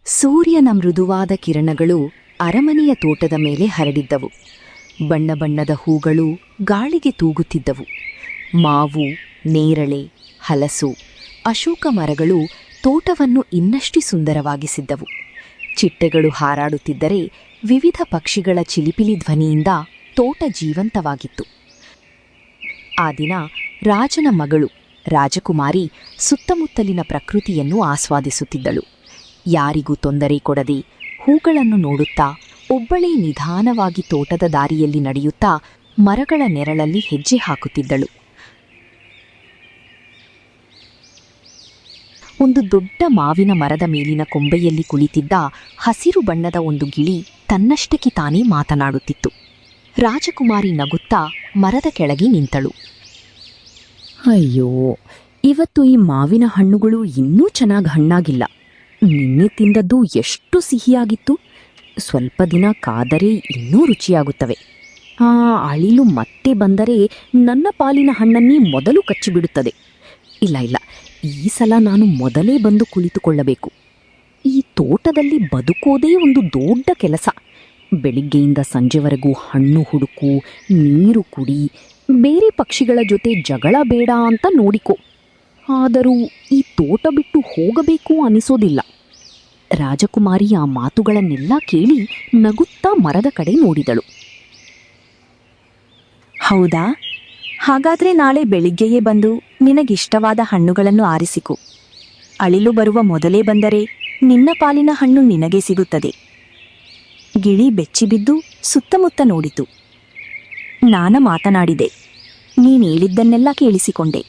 ಸೂರ್ಯನ ಮೃದುವಾದ ಕಿರಣಗಳು ಅರಮನೆಯ ತೋಟದ ಮೇಲೆ ಹರಡಿದ್ದವು. ಬಣ್ಣ ಬಣ್ಣದ ಹೂಗಳು ಗಾಳಿಗೆ ತೂಗುತ್ತಿದ್ದವು. ಮಾವು, ನೇರಳೆ, ಹಲಸು, ಅಶೋಕ ಮರಗಳು ತೋಟವನ್ನು ಇನ್ನಷ್ಟು ಸುಂದರವಾಗಿಸಿದ್ದವು. ಚಿಟ್ಟೆಗಳು ಹಾರಾಡುತ್ತಿದ್ದರೆ ವಿವಿಧ ಪಕ್ಷಿಗಳ ಚಿಲಿಪಿಲಿ ಧ್ವನಿಯಿಂದ ತೋಟ ಜೀವಂತವಾಗಿತ್ತು. ಆ ದಿನ ರಾಜನ ಮಗಳು ರಾಜಕುಮಾರಿ ಸುತ್ತಮುತ್ತಲಿನ ಪ್ರಕೃತಿಯನ್ನು ಆಸ್ವಾದಿಸುತ್ತಿದ್ದಳು. ಯಾರಿಗೂ ತೊಂದರೆ ಕೊಡದೆ ಹೂಗಳನ್ನು ನೋಡುತ್ತಾ ಒಬ್ಬಳೇ ನಿಧಾನವಾಗಿ ತೋಟದ ದಾರಿಯಲ್ಲಿ ನಡೆಯುತ್ತಾ ಮರಗಳ ನೆರಳಲ್ಲಿ ಹೆಜ್ಜೆ ಹಾಕುತ್ತಿದ್ದಳು. ಒಂದು ದೊಡ್ಡ ಮಾವಿನ ಮರದ ಮೇಲಿನ ಕೊಂಬೆಯಲ್ಲಿ ಕುಳಿತಿದ್ದ ಹಸಿರು ಬಣ್ಣದ ಒಂದು ಗಿಳಿ ತನ್ನಷ್ಟಕ್ಕೆ ತಾನೇ ಮಾತನಾಡುತ್ತಿತ್ತು. ರಾಜಕುಮಾರಿ ನಗುತ್ತಾ ಮರದ ಕೆಳಗೆ ನಿಂತಳು. ಅಯ್ಯೋ, ಇವತ್ತು ಈ ಮಾವಿನ ಹಣ್ಣುಗಳು ಇನ್ನೂ ಚೆನ್ನಾಗಿ ಹಣ್ಣಾಗಿಲ್ಲ. ನಿನ್ನೆ ತಿಂದದ್ದು ಎಷ್ಟು ಸಿಹಿಯಾಗಿತ್ತು. ಸ್ವಲ್ಪ ದಿನ ಕಾದರೆ ಇನ್ನೂ ರುಚಿಯಾಗುತ್ತವೆ. ಆ ಅಳಿಲು ಮತ್ತೆ ಬಂದರೆ ನನ್ನ ಪಾಲಿನ ಹಣ್ಣನ್ನೇ ಮೊದಲು ಕಚ್ಚಿಬಿಡುತ್ತದೆ. ಇಲ್ಲ ಇಲ್ಲ, ಈ ಸಲ ನಾನು ಮೊದಲೇ ಬಂದು ಕುಳಿತುಕೊಳ್ಳಬೇಕು. ಈ ತೋಟದಲ್ಲಿ ಬದುಕೋದೇ ಒಂದು ದೊಡ್ಡ ಕೆಲಸ. ಬೆಳಿಗ್ಗೆಯಿಂದ ಸಂಜೆವರೆಗೂ ಹಣ್ಣು ಹುಡುಕು, ನೀರು ಕುಡಿ, ಬೇರೆ ಪಕ್ಷಿಗಳ ಜೊತೆ ಜಗಳ ಬೇಡ ಅಂತ ನೋಡಿಕೊ. ಆದರೂ ಈ ತೋಟ ಬಿಟ್ಟು ಹೋಗಬೇಕು ಅನಿಸೋದಿಲ್ಲ. ರಾಜಕುಮಾರಿ ಆ ಮಾತುಗಳನ್ನೆಲ್ಲ ಕೇಳಿ ನಗುತ್ತಾ ಮರದ ಕಡೆ ನೋಡಿದಳು. ಹೌದಾ? ಹಾಗಾದ್ರೆ ನಾಳೆ ಬೆಳಿಗ್ಗೆಯೇ ಬಂದು ನಿನಗಿಷ್ಟವಾದ ಹಣ್ಣುಗಳನ್ನು ಆರಿಸಿಕೊ. ಅಳಿಲು ಬರುವ ಮೊದಲೇ ಬಂದರೆ ನಿನ್ನ ಪಾಲಿನ ಹಣ್ಣು ನಿನಗೆ ಸಿಗುತ್ತದೆ. ಗಿಳಿ ಬೆಚ್ಚಿಬಿದ್ದು ಸುತ್ತಮುತ್ತ ನೋಡಿತು. ನಾನು ಮಾತನಾಡಿದೆ, ನೀನೇಳಿದ್ದನ್ನೆಲ್ಲ ಕೇಳಿಸಿಕೊಂಡೆ.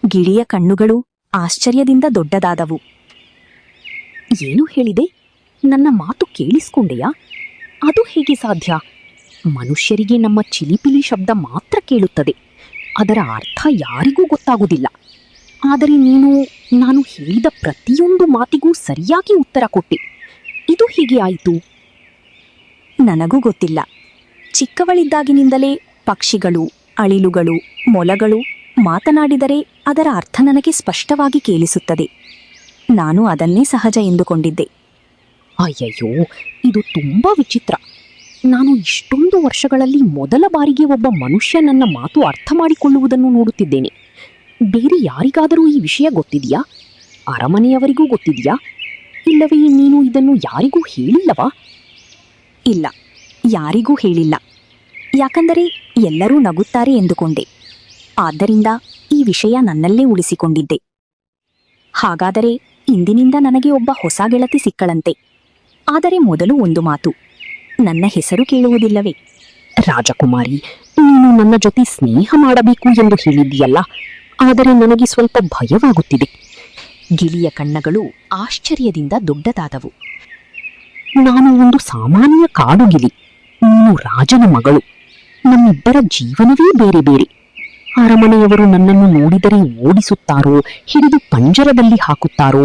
ಗಿಳಿಯ ಕಣ್ಣುಗಳು ಆಶ್ಚರ್ಯದಿಂದ ದೊಡ್ಡದಾದವು. ಏನು ಹೇಳಿದೆ? ನನ್ನ ಮಾತು ಕೇಳಿಸ್ಕೊಂಡೆಯಾ? ಅದು ಹೇಗೆ ಸಾಧ್ಯ? ಮನುಷ್ಯರಿಗೆ ನಮ್ಮ ಚಿಲಿಪಿಲಿ ಶಬ್ದ ಮಾತ್ರ ಕೇಳುತ್ತದೆ. ಅದರ ಅರ್ಥ ಯಾರಿಗೂ ಗೊತ್ತಾಗುವುದಿಲ್ಲ. ಆದರೆ ನಾನು ಹೇಳಿದ ಪ್ರತಿಯೊಂದು ಮಾತಿಗೂ ಸರಿಯಾಗಿ ಉತ್ತರ ಕೊಟ್ಟೆ. ಇದು ಹೇಗೆ ಆಯಿತು? ನನಗೂ ಗೊತ್ತಿಲ್ಲ. ಚಿಕ್ಕವಳಿದ್ದಾಗಿನಿಂದಲೇ ಪಕ್ಷಿಗಳು, ಅಳಿಲುಗಳು, ಮೊಲಗಳು ಮಾತನಾಡಿದರೆ ಅದರ ಅರ್ಥ ನನಗೆ ಸ್ಪಷ್ಟವಾಗಿ ಕೇಳಿಸುತ್ತದೆ. ನಾನು ಅದನ್ನೇ ಸಹಜ ಎಂದುಕೊಂಡಿದ್ದೆ. ಅಯ್ಯಯ್ಯೋ, ಇದು ತುಂಬಾ ವಿಚಿತ್ರ. ನಾನು ಇಷ್ಟೊಂದು ವರ್ಷಗಳಲ್ಲಿ ಮೊದಲ ಬಾರಿಗೆ ಒಬ್ಬ ಮನುಷ್ಯ ನನ್ನ ಮಾತು ಅರ್ಥ ಮಾಡಿಕೊಳ್ಳುವುದನ್ನು ನೋಡುತ್ತಿದ್ದೇನೆ. ಬೇರೆ ಯಾರಿಗಾದರೂ ಈ ವಿಷಯ ಗೊತ್ತಿದೆಯಾ? ಅರಮನೆಯವರಿಗೂ ಗೊತ್ತಿದೆಯಾ? ಇಲ್ಲವೇ ನೀನು ಇದನ್ನು ಯಾರಿಗೂ ಹೇಳಿಲ್ಲವಾ? ಇಲ್ಲ, ಯಾರಿಗೂ ಹೇಳಿಲ್ಲ. ಯಾಕಂದರೆ ಎಲ್ಲರೂ ನಗುತ್ತಾರೆ ಎಂದುಕೊಂಡೆ. ಆದ್ದರಿಂದ ಈ ವಿಷಯ ನನ್ನಲ್ಲೇ ಉಳಿಸಿಕೊಂಡಿದ್ದೆ. ಹಾಗಾದರೆ ಇಂದಿನಿಂದ ನನಗೆ ಒಬ್ಬ ಹೊಸ ಗೆಳತಿ ಸಿಕ್ಕಳಂತೆ. ಆದರೆ ಮೊದಲು ಒಂದು ಮಾತು, ನನ್ನ ಹೆಸರು ಕೇಳುವುದಿಲ್ಲವೇ? ರಾಜಕುಮಾರಿ, ನೀನು ನನ್ನ ಜೊತೆ ಸ್ನೇಹ ಮಾಡಬೇಕು ಎಂದು ಹೇಳಿದ್ದೀಯಲ್ಲ, ಆದರೆ ನನಗೆ ಸ್ವಲ್ಪ ಭಯವಾಗುತ್ತಿದೆ. ಗಿಳಿಯ ಕಣ್ಣಗಳು ಆಶ್ಚರ್ಯದಿಂದ ದೊಡ್ಡದಾದವು. ನಾನು ಒಂದು ಸಾಮಾನ್ಯ ಕಾಡುಗಿಳಿ, ನೀನು ರಾಜನ ಮಗಳು. ನಮ್ಮಿಬ್ಬರ ಜೀವನವೇ ಬೇರೆ ಬೇರೆ. ಅರಮನೆಯವರು ನನ್ನನ್ನು ನೋಡಿದರೆ ಓಡಿಸುತ್ತಾರೋ, ಹಿಡಿದು ಪಂಜರದಲ್ಲಿ ಹಾಕುತ್ತಾರೋ,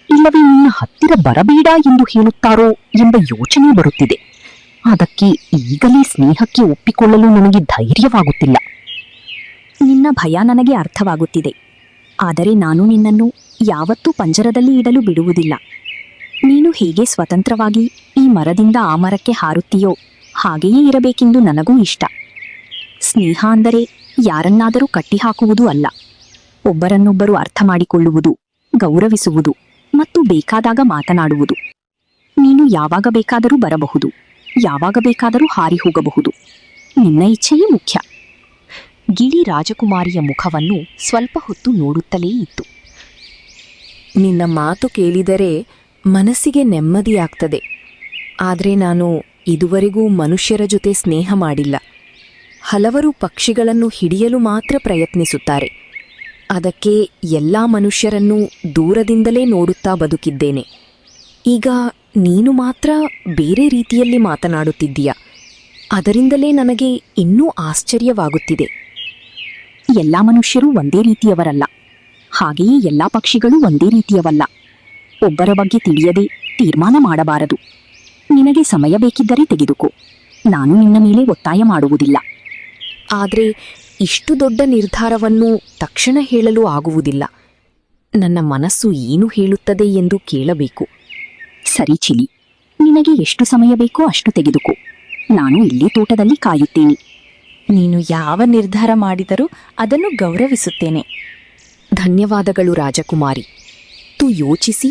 ಇಲ್ಲವೇ ನಿನ್ನ ಹತ್ತಿರ ಬರಬೇಡ ಎಂದು ಹೇಳುತ್ತಾರೋ ಎಂಬ ಯೋಚನೆ ಬರುತ್ತಿದೆ. ಅದಕ್ಕೆ ಈಗಲೇ ಸ್ನೇಹಕ್ಕೆ ಒಪ್ಪಿಕೊಳ್ಳಲು ನನಗೆ ಧೈರ್ಯವಾಗುತ್ತಿಲ್ಲ. ನಿನ್ನ ಭಯ ನನಗೆ ಅರ್ಥವಾಗುತ್ತಿದೆ. ಆದರೆ ನಾನು ನಿನ್ನನ್ನು ಯಾವತ್ತೂ ಪಂಜರದಲ್ಲಿ ಇಡಲು ಬಿಡುವುದಿಲ್ಲ. ನೀನು ಹೇಗೆ ಸ್ವತಂತ್ರವಾಗಿ ಈ ಮರದಿಂದ ಆ ಮರಕ್ಕೆ ಹಾರುತ್ತೀಯೋ ಹಾಗೆಯೇ ಇರಬೇಕೆಂದು ನನಗೂ ಇಷ್ಟ. ಸ್ನೇಹ ಅಂದರೆ ಯಾರನ್ನಾದರೂ ಕಟ್ಟಿಹಾಕುವುದು ಅಲ್ಲ. ಒಬ್ಬರನ್ನೊಬ್ಬರು ಅರ್ಥ ಮಾಡಿಕೊಳ್ಳುವುದು, ಗೌರವಿಸುವುದು ಮತ್ತು ಬೇಕಾದಾಗ ಮಾತನಾಡುವುದು. ನೀನು ಯಾವಾಗ ಬೇಕಾದರೂ ಬರಬಹುದು, ಯಾವಾಗ ಬೇಕಾದರೂ ಹಾರಿ ಹೋಗಬಹುದು. ನಿನ್ನ ಇಚ್ಛೆಯೇ ಮುಖ್ಯ. ಗಿಳಿ ರಾಜಕುಮಾರಿಯ ಮುಖವನ್ನು ಸ್ವಲ್ಪ ಹೊತ್ತು ನೋಡುತ್ತಲೇ ಇತ್ತು. ನಿನ್ನ ಮಾತು ಕೇಳಿದರೆ ಮನಸ್ಸಿಗೆ ನೆಮ್ಮದಿಯಾಗ್ತದೆ. ಆದರೆ ನಾನು ಇದುವರೆಗೂ ಮನುಷ್ಯರ ಜೊತೆ ಸ್ನೇಹ ಮಾಡಿಲ್ಲ. ಹಲವರು ಪಕ್ಷಿಗಳನ್ನು ಹಿಡಿಯಲು ಮಾತ್ರ ಪ್ರಯತ್ನಿಸುತ್ತಾರೆ. ಅದಕ್ಕೆ ಎಲ್ಲ ಮನುಷ್ಯರನ್ನೂ ದೂರದಿಂದಲೇ ನೋಡುತ್ತಾ ಬದುಕಿದ್ದೇನೆ. ಈಗ ನೀನು ಮಾತ್ರ ಬೇರೆ ರೀತಿಯಲ್ಲಿ ಮಾತನಾಡುತ್ತಿದ್ದೀಯ. ಅದರಿಂದಲೇ ನನಗೆ ಇನ್ನೂ ಆಶ್ಚರ್ಯವಾಗುತ್ತಿದೆ. ಎಲ್ಲ ಮನುಷ್ಯರು ಒಂದೇ ರೀತಿಯವರಲ್ಲ. ಹಾಗೆಯೇ ಎಲ್ಲ ಪಕ್ಷಿಗಳು ಒಂದೇ ರೀತಿಯವಲ್ಲ. ಒಬ್ಬರ ಬಗ್ಗೆ ತಿಳಿಯದೆ ತೀರ್ಮಾನ ಮಾಡಬಾರದು. ನಿನಗೆ ಸಮಯ ಬೇಕಿದ್ದರೆ ತೆಗೆದುಕೋ. ನಾನು ನಿನ್ನ ಮೇಲೆ ಒತ್ತಾಯ ಮಾಡುವುದಿಲ್ಲ. ಆದರೆ ಇಷ್ಟು ದೊಡ್ಡ ನಿರ್ಧಾರವನ್ನು ತಕ್ಷಣ ಹೇಳಲು ಆಗುವುದಿಲ್ಲ. ನನ್ನ ಮನಸ್ಸು ಏನು ಹೇಳುತ್ತದೆ ಎಂದು ಕೇಳಬೇಕು. ಸರಿ ಚಿಲಿ, ನಿನಗೆ ಎಷ್ಟು ಸಮಯ ಬೇಕೋ ಅಷ್ಟು ತೆಗೆದುಕೋ. ನಾನು ಇಲ್ಲೇ ತೋಟದಲ್ಲಿ ಕಾಯುತ್ತೇನೆ. ನೀನು ಯಾವ ನಿರ್ಧಾರ ಮಾಡಿದರೂ ಅದನ್ನು ಗೌರವಿಸುತ್ತೇನೆ. ಧನ್ಯವಾದಗಳು ರಾಜಕುಮಾರಿ. ಯೋಚಿಸಿ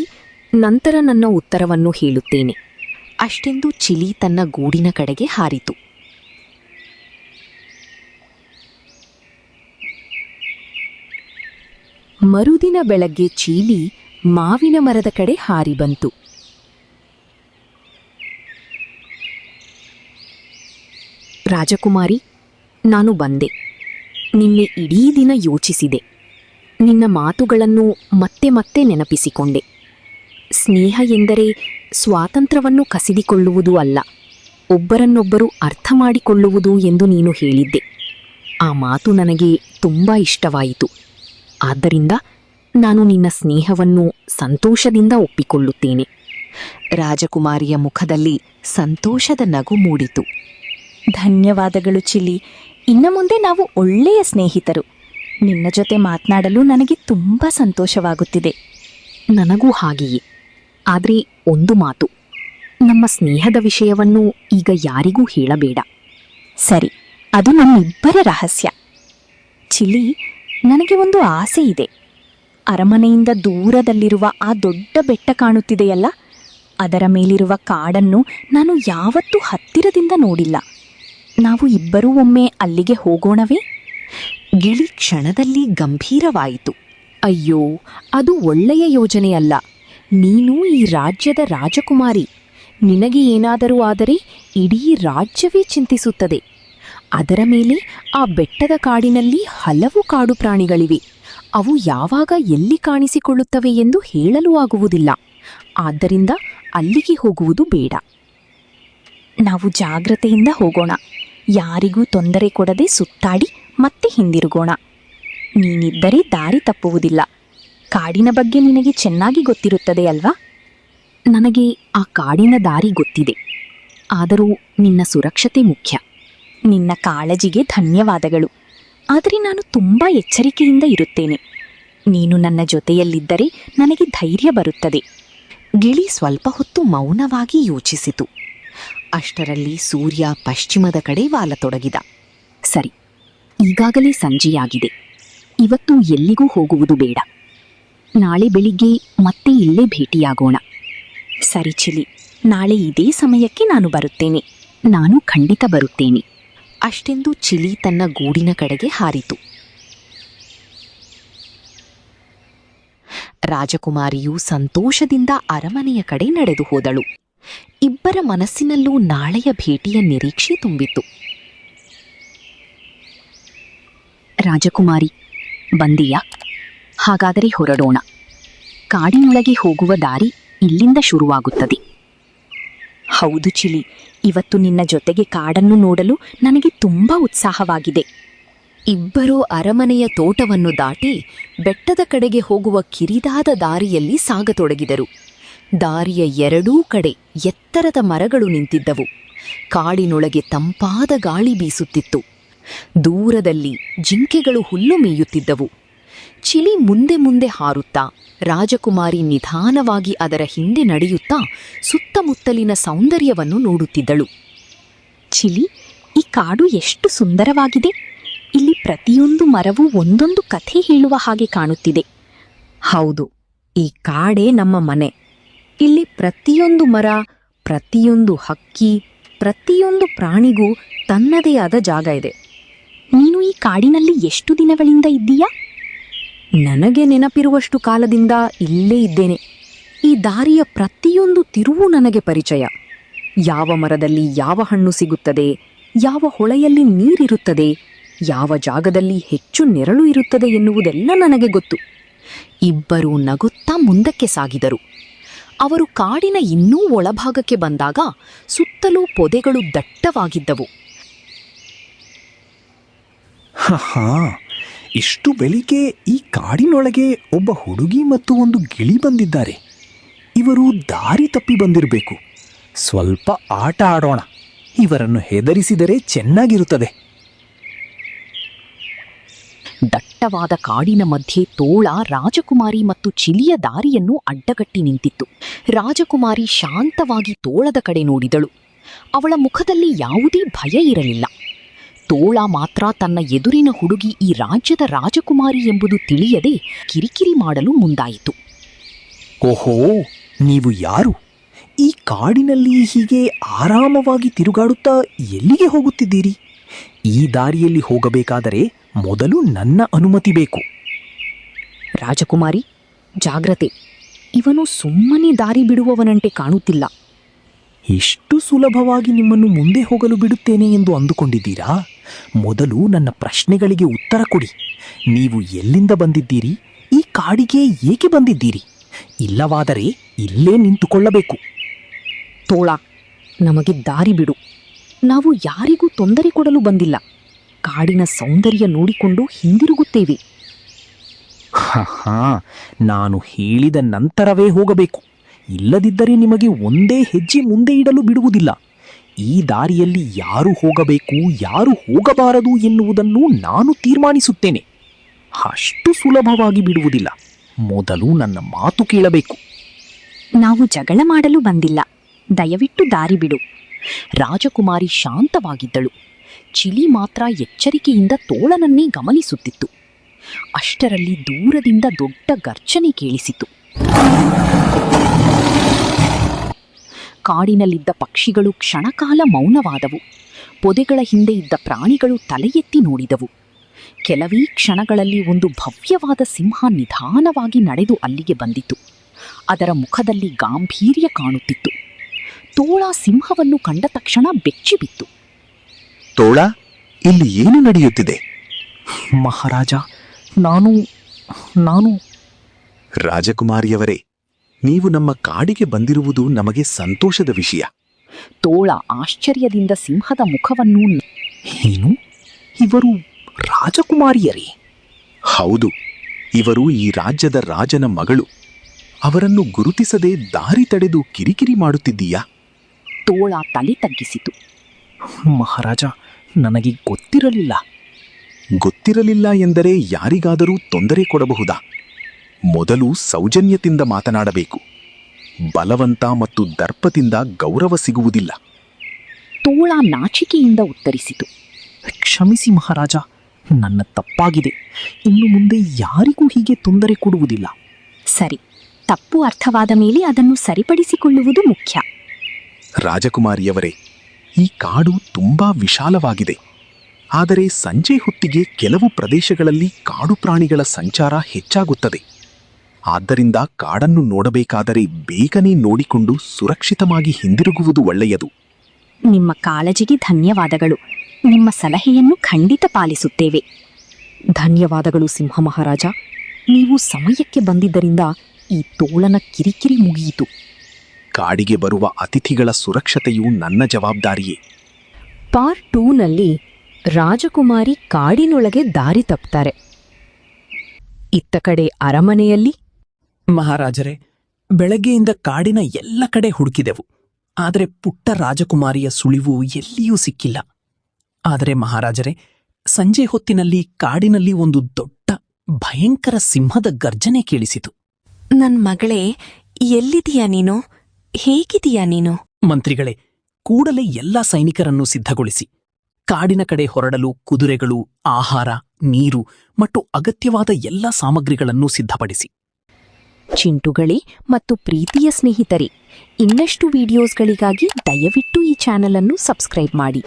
ನಂತರ ನನ್ನ ಉತ್ತರವನ್ನು ಹೇಳುತ್ತೇನೆ. ಅಷ್ಟೆಂದು ಚಿಲಿ ತನ್ನ ಗೂಡಿನ ಕಡೆಗೆ ಹಾರಿತು. ಮರುದಿನ ಬೆಳಗ್ಗೆ ಚೀಲಿ ಮಾವಿನ ಮರದ ಕಡೆ ಹಾರಿ ಬಂತು. ರಾಜಕುಮಾರಿ, ನಾನು ಬಂದೆ. ನಿನ್ನೆ ಇಡೀ ದಿನ ಯೋಚಿಸಿದೆ. ನಿನ್ನ ಮಾತುಗಳನ್ನು ಮತ್ತೆ ಮತ್ತೆ ನೆನಪಿಸಿಕೊಂಡೆ. ಸ್ನೇಹ ಎಂದರೆ ಸ್ವಾತಂತ್ರ್ಯವನ್ನು ಕಸಿದುಕೊಳ್ಳುವುದು ಅಲ್ಲ, ಒಬ್ಬರನ್ನೊಬ್ಬರು ಅರ್ಥ ಮಾಡಿಕೊಳ್ಳುವುದು ಎಂದು ನೀನು ಹೇಳಿದ್ದೆ. ಆ ಮಾತು ನನಗೆ ತುಂಬಾ ಇಷ್ಟವಾಯಿತು. ಆದ್ದರಿಂದ ನಾನು ನಿನ್ನ ಸ್ನೇಹವನ್ನು ಸಂತೋಷದಿಂದ ಒಪ್ಪಿಕೊಳ್ಳುತ್ತೇನೆ. ರಾಜಕುಮಾರಿಯ ಮುಖದಲ್ಲಿ ಸಂತೋಷದ ನಗು ಮೂಡಿತು. ಧನ್ಯವಾದಗಳು ಚಿಲಿ. ಇನ್ನು ಮುಂದೆ ನಾವು ಒಳ್ಳೆಯ ಸ್ನೇಹಿತರು. ನಿನ್ನ ಜೊತೆ ಮಾತನಾಡಲು ನನಗೆ ತುಂಬ ಸಂತೋಷವಾಗುತ್ತಿದೆ. ನನಗೂ ಹಾಗೆಯೇ. ಆದರೆ ಒಂದು ಮಾತು, ನಮ್ಮ ಸ್ನೇಹದ ವಿಷಯವನ್ನು ಈಗ ಯಾರಿಗೂ ಹೇಳಬೇಡ. ಸರಿ, ಅದು ನಮ್ಮಿಬ್ಬರ ರಹಸ್ಯ. ಚಿಲಿ, ನನಗೆ ಒಂದು ಆಸೆ ಇದೆ. ಅರಮನೆಯಿಂದ ದೂರದಲ್ಲಿರುವ ಆ ದೊಡ್ಡ ಬೆಟ್ಟ ಕಾಣುತ್ತಿದೆಯಲ್ಲ, ಅದರ ಮೇಲಿರುವ ಕಾಡನ್ನು ನಾನು ಯಾವತ್ತೂ ಹತ್ತಿರದಿಂದ ನೋಡಿಲ್ಲ. ನಾವು ಇಬ್ಬರೂ ಒಮ್ಮೆ ಅಲ್ಲಿಗೆ ಹೋಗೋಣವೇ? ಗಿಳಿ ಕ್ಷಣದಲ್ಲಿ ಗಂಭೀರವಾಯಿತು. ಅಯ್ಯೋ, ಅದು ಒಳ್ಳೆಯ ಯೋಜನೆಯಲ್ಲ. ನೀನು ಈ ರಾಜ್ಯದ ರಾಜಕುಮಾರಿ. ನಿನಗೆ ಏನಾದರೂ ಆದರೆ ಇಡೀ ರಾಜ್ಯವೇ ಚಿಂತಿಸುತ್ತದೆ. ಅದರ ಮೇಲೆ ಆ ಬೆಟ್ಟದ ಕಾಡಿನಲ್ಲಿ ಹಲವು ಕಾಡು ಪ್ರಾಣಿಗಳಿವೆ. ಅವು ಯಾವಾಗ ಎಲ್ಲಿ ಕಾಣಿಸಿಕೊಳ್ಳುತ್ತವೆ ಎಂದು ಹೇಳಲು ಆಗುವುದಿಲ್ಲ. ಆದ್ದರಿಂದ ಅಲ್ಲಿಗೆ ಹೋಗುವುದು ಬೇಡ. ನಾವು ಜಾಗ್ರತೆಯಿಂದ ಹೋಗೋಣ. ಯಾರಿಗೂ ತೊಂದರೆ ಕೊಡದೆ ಸುತ್ತಾಡಿ ಮತ್ತೆ ಹಿಂದಿರುಗೋಣ. ನೀನಿದ್ದರೆ ದಾರಿ ತಪ್ಪುವುದಿಲ್ಲ. ಕಾಡಿನ ಬಗ್ಗೆ ನಿನಗೆ ಚೆನ್ನಾಗಿ ಗೊತ್ತಿರುತ್ತದೆ ಅಲ್ವಾ? ನನಗೆ ಆ ಕಾಡಿನ ದಾರಿ ಗೊತ್ತಿದೆ. ಆದರೂ ನಿನ್ನ ಸುರಕ್ಷತೆ ಮುಖ್ಯ. ನಿನ್ನ ಕಾಳಜಿಗೆ ಧನ್ಯವಾದಗಳು. ಆದರೆ ನಾನು ತುಂಬ ಎಚ್ಚರಿಕೆಯಿಂದ ಇರುತ್ತೇನೆ. ನೀನು ನನ್ನ ಜೊತೆಯಲ್ಲಿದ್ದರೆ ನನಗೆ ಧೈರ್ಯ ಬರುತ್ತದೆ. ಗಿಳಿ ಸ್ವಲ್ಪ ಹೊತ್ತು ಮೌನವಾಗಿ ಯೋಚಿಸಿತು. ಅಷ್ಟರಲ್ಲಿ ಸೂರ್ಯ ಪಶ್ಚಿಮದ ಕಡೆ ವಾಲತೊಡಗಿದ. ಸರಿ, ಈಗಾಗಲೇ ಸಂಜೆಯಾಗಿದೆ. ಇವತ್ತು ಎಲ್ಲಿಗೂ ಹೋಗುವುದು ಬೇಡ. ನಾಳೆ ಬೆಳಿಗ್ಗೆ ಮತ್ತೆ ಇಲ್ಲೇ ಭೇಟಿಯಾಗೋಣ. ಸರಿ ಚಿಲಿ, ನಾಳೆ ಇದೇ ಸಮಯಕ್ಕೆ ನಾನು ಬರುತ್ತೇನೆ. ನಾನು ಖಂಡಿತ ಬರುತ್ತೇನೆ. ಅಷ್ಟೆಂದು ಚಿಲಿ ತನ್ನ ಗೂಡಿನ ಕಡೆಗೆ ಹಾರಿತು. ರಾಜಕುಮಾರಿಯು ಸಂತೋಷದಿಂದ ಅರಮನೆಯ ಕಡೆ ನಡೆದು ಹೋದಳು. ಇಬ್ಬರ ಮನಸ್ಸಿನಲ್ಲೂ ನಾಳೆಯ ಭೇಟಿಯ ನಿರೀಕ್ಷೆ ತುಂಬಿತ್ತು. ರಾಜಕುಮಾರಿ, ಬಂದೀಯಾ? ಹಾಗಾದರೆ ಹೊರಡೋಣ. ಕಾಡಿನೊಳಗೆ ಹೋಗುವ ದಾರಿ ಇಲ್ಲಿಂದ ಶುರುವಾಗುತ್ತದೆ. ಹೌದು ಚಿಲಿ, ಇವತ್ತು ನಿನ್ನ ಜೊತೆಗೆ ಕಾಡನ್ನು ನೋಡಲು ನನಗೆ ತುಂಬ ಉತ್ಸಾಹವಾಗಿದೆ. ಇಬ್ಬರೂ ಅರಮನೆಯ ತೋಟವನ್ನು ದಾಟಿ ಬೆಟ್ಟದ ಕಡೆಗೆ ಹೋಗುವ ಕಿರಿದಾದ ದಾರಿಯಲ್ಲಿ ಸಾಗತೊಡಗಿದರು. ದಾರಿಯ ಎರಡೂ ಕಡೆ ಎತ್ತರದ ಮರಗಳು ನಿಂತಿದ್ದವು. ಕಾಡಿನೊಳಗೆ ತಂಪಾದ ಗಾಳಿ ಬೀಸುತ್ತಿತ್ತು. ದೂರದಲ್ಲಿ ಜಿಂಕೆಗಳು ಹುಲ್ಲು ಮೇಯುತ್ತಿದ್ದವು. ಚಿಲಿ ಮುಂದೆ ಮುಂದೆ ಹಾರುತ್ತಾ, ರಾಜಕುಮಾರಿ ನಿಧಾನವಾಗಿ ಅದರ ಹಿಂದೆ ನಡೆಯುತ್ತಾ ಸುತ್ತಮುತ್ತಲಿನ ಸೌಂದರ್ಯವನ್ನು ನೋಡುತ್ತಿದ್ದಳು. ಚಿಲಿ, ಈ ಕಾಡು ಎಷ್ಟು ಸುಂದರವಾಗಿದೆ. ಇಲ್ಲಿ ಪ್ರತಿಯೊಂದು ಮರವೂ ಒಂದೊಂದು ಕಥೆ ಹೇಳುವ ಹಾಗೆ ಕಾಣುತ್ತಿದೆ. ಹೌದು, ಈ ಕಾಡೇ ನಮ್ಮ ಮನೆ. ಇಲ್ಲಿ ಪ್ರತಿಯೊಂದು ಮರ, ಪ್ರತಿಯೊಂದು ಹಕ್ಕಿ, ಪ್ರತಿಯೊಂದು ಪ್ರಾಣಿಗೂ ತನ್ನದೇ ಆದ ಜಾಗ ಇದೆ. ನೀನು ಈ ಕಾಡಿನಲ್ಲಿ ಎಷ್ಟು ದಿನಗಳಿಂದ ಇದ್ದೀಯಾ? ನನಗೆ ನೆನಪಿರುವಷ್ಟು ಕಾಲದಿಂದ ಇಲ್ಲೇ ಇದ್ದೇನೆ. ಈ ದಾರಿಯ ಪ್ರತಿಯೊಂದು ತಿರುವು ನನಗೆ ಪರಿಚಯ. ಯಾವ ಮರದಲ್ಲಿ ಯಾವ ಹಣ್ಣು ಸಿಗುತ್ತದೆ, ಯಾವ ಹೊಳೆಯಲ್ಲಿ ನೀರಿರುತ್ತದೆ, ಯಾವ ಜಾಗದಲ್ಲಿ ಹೆಚ್ಚು ನೆರಳು ಇರುತ್ತದೆ ಎನ್ನುವುದೆಲ್ಲ ನನಗೆ ಗೊತ್ತು. ಇಬ್ಬರೂ ನಗುತ್ತಾ ಮುಂದಕ್ಕೆ ಸಾಗಿದರು. ಅವರು ಕಾಡಿನ ಇನ್ನೂ ಒಳಭಾಗಕ್ಕೆ ಬಂದಾಗ ಸುತ್ತಲೂ ಪೊದೆಗಳು ದಟ್ಟವಾಗಿದ್ದವು. ಹಾ, ಇಷ್ಟು ಬೆಳಿಗ್ಗೆ ಈ ಕಾಡಿನೊಳಗೆ ಒಬ್ಬ ಹುಡುಗಿ ಮತ್ತು ಒಂದು ಗಿಳಿ ಬಂದಿದ್ದಾರೆ. ಇವರು ದಾರಿ ತಪ್ಪಿ ಬಂದಿರಬೇಕು. ಸ್ವಲ್ಪ ಆಟ ಆಡೋಣ. ಇವರನ್ನು ಹೆದರಿಸಿದರೆ ಚೆನ್ನಾಗಿರುತ್ತದೆ. ದಟ್ಟ ದಟ್ಟವಾದ ಕಾಡಿನ ಮಧ್ಯೆ ತೋಳ ರಾಜಕುಮಾರಿ ಮತ್ತು ಚಿಲಿಯ ದಾರಿಯನ್ನು ಅಡ್ಡಗಟ್ಟಿ ನಿಂತಿತ್ತು. ರಾಜಕುಮಾರಿ ಶಾಂತವಾಗಿ ತೋಳದ ಕಡೆ ನೋಡಿದಳು. ಅವಳ ಮುಖದಲ್ಲಿ ಯಾವುದೇ ಭಯ ಇರಲಿಲ್ಲ. ತೋಳ ಮಾತ್ರ ತನ್ನ ಎದುರಿನ ಹುಡುಗಿ ಈ ರಾಜ್ಯದ ರಾಜಕುಮಾರಿ ಎಂಬುದು ತಿಳಿಯದೆ ಕಿರಿಕಿರಿ ಮಾಡಲು ಮುಂದಾಯಿತು. ಓಹೋ, ನೀವು ಯಾರು? ಈ ಕಾಡಿನಲ್ಲಿ ಹೀಗೆ ಆರಾಮವಾಗಿ ತಿರುಗಾಡುತ್ತಾ ಎಲ್ಲಿಗೆ ಹೋಗುತ್ತಿದ್ದೀರಿ? ಈ ದಾರಿಯಲ್ಲಿ ಹೋಗಬೇಕಾದರೆ ಮೊದಲು ನನ್ನ ಅನುಮತಿ ಬೇಕು. ರಾಜಕುಮಾರಿ, ಜಾಗ್ರತೆ. ಇವನು ಸುಮ್ಮನೆ ದಾರಿ ಬಿಡುವವನಂತೆ ಕಾಣುತ್ತಿಲ್ಲ. ಇಷ್ಟು ಸುಲಭವಾಗಿ ನಿಮ್ಮನ್ನು ಮುಂದೆ ಹೋಗಲು ಬಿಡುತ್ತೇನೆ ಎಂದು ಅಂದುಕೊಂಡಿದ್ದೀರಾ? ಮೊದಲು ನನ್ನ ಪ್ರಶ್ನೆಗಳಿಗೆ ಉತ್ತರ ಕೊಡಿ. ನೀವು ಎಲ್ಲಿಂದ ಬಂದಿದ್ದೀರಿ? ಈ ಕಾಡಿಗೆ ಏಕೆ ಬಂದಿದ್ದೀರಿ? ಇಲ್ಲವಾದರೆ ಇಲ್ಲೇ ನಿಂತುಕೊಳ್ಳಬೇಕು. ತೋಳ, ನಮಗೆ ದಾರಿ ಬಿಡು. ನಾವು ಯಾರಿಗೂ ತೊಂದರೆ ಕೊಡಲು ಬಂದಿಲ್ಲ. ಕಾಡಿನ ಸೌಂದರ್ಯ ನೋಡಿಕೊಂಡು ಹಿಂದಿರುಗುತ್ತೇವೆ. ಹಾ, ನಾನು ಹೇಳಿದ ನಂತರವೇ ಹೋಗಬೇಕು. ಇಲ್ಲದಿದ್ದರೆ ನಿಮಗೆ ಒಂದೇ ಹೆಜ್ಜೆ ಮುಂದೆ ಇಡಲು ಬಿಡುವುದಿಲ್ಲ. ಈ ದಾರಿಯಲ್ಲಿ ಯಾರು ಹೋಗಬೇಕು, ಯಾರು ಹೋಗಬಾರದು ಎನ್ನುವುದನ್ನು ನಾನು ತೀರ್ಮಾನಿಸುತ್ತೇನೆ. ಅಷ್ಟು ಸುಲಭವಾಗಿ ಬಿಡುವುದಿಲ್ಲ. ಮೊದಲು ನನ್ನ ಮಾತು ಕೇಳಬೇಕು. ನಾವು ಜಗಳ ಮಾಡಲು ಬಂದಿಲ್ಲ. ದಯವಿಟ್ಟು ದಾರಿ ಬಿಡು. ರಾಜಕುಮಾರಿ ಶಾಂತವಾಗಿದ್ದಳು. ಚಿಲಿ ಮಾತ್ರ ಎಚ್ಚರಿಕೆಯಿಂದ ತೋಳನನ್ನೇ ಗಮನಿಸುತ್ತಿತ್ತು. ಅಷ್ಟರಲ್ಲಿ ದೂರದಿಂದ ದೊಡ್ಡ ಗರ್ಜನೆ ಕೇಳಿಸಿತು. ಕಾಡಿನಲ್ಲಿದ್ದ ಪಕ್ಷಿಗಳು ಕ್ಷಣಕಾಲ ಮೌನವಾದವು. ಪೊದೆಗಳ ಹಿಂದೆ ಇದ್ದ ಪ್ರಾಣಿಗಳು ತಲೆ ಎತ್ತಿ ನೋಡಿದವು. ಕೆಲವೇ ಕ್ಷಣಗಳಲ್ಲಿ ಒಂದು ಭವ್ಯವಾದ ಸಿಂಹ ನಿಧಾನವಾಗಿ ನಡೆದು ಅಲ್ಲಿಗೆ ಬಂದಿತು. ಅದರ ಮುಖದಲ್ಲಿ ಗಾಂಭೀರ್ಯ ಕಾಣುತ್ತಿತ್ತು. ತೋಳ ಸಿಂಹವನ್ನು ಕಂಡ ತಕ್ಷಣ ಬೆಚ್ಚಿಬಿತ್ತು. ತೋಳ, ಇಲ್ಲಿ ಏನು ನಡೆಯುತ್ತಿದೆ? ಮಹಾರಾಜ, ನಾನು ರಾಜಕುಮಾರಿಯವರೇ, ನೀವು ನಮ್ಮ ಕಾಡಿಗೆ ಬಂದಿರುವುದು ನಮಗೆ ಸಂತೋಷದ ವಿಷಯ. ತೋಳ ಆಶ್ಚರ್ಯದಿಂದ ಸಿಂಹದ ಮುಖವನ್ನು ಏನು? ಇವರು ರಾಜಕುಮಾರಿಯರೇ? ಹೌದು, ಇವರು ಈ ರಾಜ್ಯದ ರಾಜನ ಮಗಳು. ಅವರನ್ನು ಗುರುತಿಸದೆ ದಾರಿ ತಡೆದು ಕಿರಿಕಿರಿ ಮಾಡುತ್ತಿದ್ದೀಯಾ? ತೋಳ ತಲೆ ತಗ್ಗಿಸಿತು. ಮಹಾರಾಜ, ನನಗೆ ಗೊತ್ತಿರಲಿಲ್ಲ. ಗೊತ್ತಿರಲಿಲ್ಲ ಎಂದರೆ ಯಾರಿಗಾದರೂ ತೊಂದರೆ ಕೊಡಬಹುದಾ? ಮೊದಲು ಸೌಜನ್ಯದಿಂದ ಮಾತನಾಡಬೇಕು. ಬಲವಂತ ಮತ್ತು ದರ್ಪದಿಂದ ಗೌರವ ಸಿಗುವುದಿಲ್ಲ. ತೋಳ ನಾಚಿಕೆಯಿಂದ ಉತ್ತರಿಸಿತು. ಕ್ಷಮಿಸಿ ಮಹಾರಾಜ, ನನ್ನ ತಪ್ಪಾಗಿದೆ. ಇನ್ನು ಮುಂದೆ ಯಾರಿಗೂ ಹೀಗೆ ತೊಂದರೆ ಕೊಡುವುದಿಲ್ಲ. ಸರಿ, ತಪ್ಪು ಅರ್ಥವಾದ ಮೇಲೆ ಅದನ್ನು ಸರಿಪಡಿಸಿಕೊಳ್ಳುವುದು ಮುಖ್ಯ. ರಾಜಕುಮಾರಿಯವರೇ, ಈ ಕಾಡು ತುಂಬಾ ವಿಶಾಲವಾಗಿದೆ. ಆದರೆ ಸಂಜೆ ಹೊತ್ತಿಗೆ ಕೆಲವು ಪ್ರದೇಶಗಳಲ್ಲಿ ಕಾಡು ಪ್ರಾಣಿಗಳ ಸಂಚಾರ ಹೆಚ್ಚಾಗುತ್ತದೆ. ಆದ್ದರಿಂದ ಕಾಡನ್ನು ನೋಡಬೇಕಾದರೆ ಬೇಗನೆ ನೋಡಿಕೊಂಡು ಸುರಕ್ಷಿತವಾಗಿ ಹಿಂದಿರುಗುವುದು ಒಳ್ಳೆಯದು. ನಿಮ್ಮ ಕಾಳಜಿಗೆ ಧನ್ಯವಾದಗಳು. ನಿಮ್ಮ ಸಲಹೆಯನ್ನು ಖಂಡಿತ ಪಾಲಿಸುತ್ತೇವೆ. ಧನ್ಯವಾದಗಳು ಸಿಂಹ ಮಹಾರಾಜ. ನೀವು ಸಮಯಕ್ಕೆ ಬಂದಿದ್ದರಿಂದ ಈ ತೋಳನ ಕಿರಿಕಿರಿ ಮುಗಿಯಿತು. ಕಾಡಿಗೆ ಬರುವ ಅತಿಥಿಗಳ ಸುರಕ್ಷತೆಯು ನನ್ನ ಜವಾಬ್ದಾರಿಯೇ. ಪಾರ್ಟ್ 2ನಲ್ಲಿ ರಾಜಕುಮಾರಿ ಕಾಡಿನೊಳಗೆ ದಾರಿ ತಪ್ತಾರೆ. ಇತ್ತ ಕಡೆ ಅರಮನೆಯಲ್ಲಿ ಮಹಾರಾಜರೇ, ಬೆಳಗ್ಗೆಯಿಂದ ಕಾಡಿನ ಎಲ್ಲ ಕಡೆ ಹುಡುಕಿದೆವು. ಆದರೆ ಪುಟ್ಟ ರಾಜಕುಮಾರಿಯ ಸುಳಿವು ಎಲ್ಲಿಯೂ ಸಿಕ್ಕಿಲ್ಲ. ಆದರೆ ಮಹಾರಾಜರೇ, ಸಂಜೆ ಹೊತ್ತಿನಲ್ಲಿ ಕಾಡಿನಲ್ಲಿ ಒಂದು ದೊಡ್ಡ ಭಯಂಕರ ಸಿಂಹದ ಗರ್ಜನೆ ಕೇಳಿಸಿತು. ನನ್ ಮಗಳೇ, ಎಲ್ಲಿದೀಯಾ ನೀನು? ಹೇಗಿದೀಯಾ ನೀನು? ಮಂತ್ರಿಗಳೇ, ಕೂಡಲೇ ಎಲ್ಲ ಸೈನಿಕರನ್ನು ಸಿದ್ಧಗೊಳಿಸಿ. ಕಾಡಿನ ಕಡೆ ಹೊರಡಲು ಕುದುರೆಗಳು, ಆಹಾರ, ನೀರು ಮತ್ತು ಅಗತ್ಯವಾದ ಎಲ್ಲ ಸಾಮಗ್ರಿಗಳನ್ನು ಸಿದ್ಧಪಡಿಸಿ. ಚಿಂಟುಗಳೇ ಮತ್ತು ಪ್ರೀತಿಯ ಸ್ನೇಹಿತರೆ, ಇನ್ನಷ್ಟು ವಿಡಿಯೋಸ್ಗಳಿಗಾಗಿ ದಯವಿಟ್ಟು ಈ ಚಾನಲ್ ಅನ್ನು ಸಬ್ಸ್ಕ್ರೈಬ್ ಮಾಡಿ.